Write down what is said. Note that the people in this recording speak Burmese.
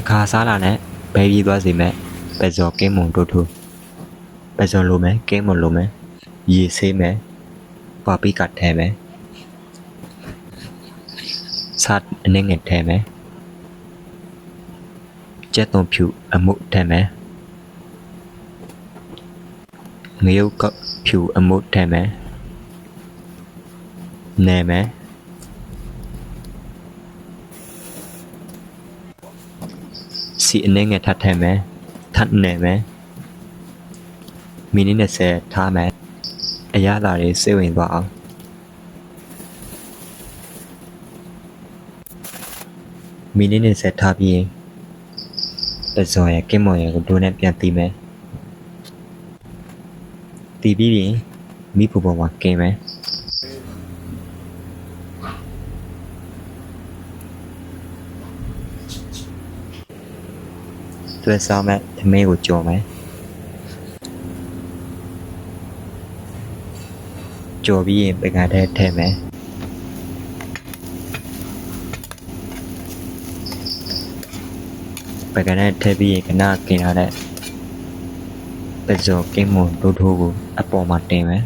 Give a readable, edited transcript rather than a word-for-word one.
တခါစားလာနဲ့ဘဲပြီးသွားစီမဲ့ပဲဇော်ကင်းမုံတို့ထူပဲဇော်လိုမယ်ကင်းမုံလိုမယ်ရေဆေးမယ်ပွားပြီးကတ်ထဲမယ်စားအနေငယ်ထဲမယ်ကျက်သွန်ဖြူအမှုထဲမယ်ငရုတ်ကဖြူအမှုထဲမယ်နဲမယ်စီအနေငယ်ထပ်ထဲမယ်ထပ်နဲမယ်မိနစ်20ထားမယ်အရသာတွေစိတ်ဝင်သွားအောင်မိနစ်20ထားပြီးရင်ပဲဇော်ရဲ့ကင်းမွန်ရဲ့ကိုဒိုးနဲ့ပြန်တီးမယ်တီးပြီးရင်မိဖို့ပေါ်မှာကင်းမယ်သွဲစားမဲ့သမင်းကိုကြော်မယ်ကြော်ပြီးရင်ပကံထဲထည့်မယ်ပကံထဲထည့်ပြီးရင်ခဏกินထားတဲ့ပဲဇော်ကင်းမွန်ဒိုးထိုးကိုအပေါ်မှာတင်မယ်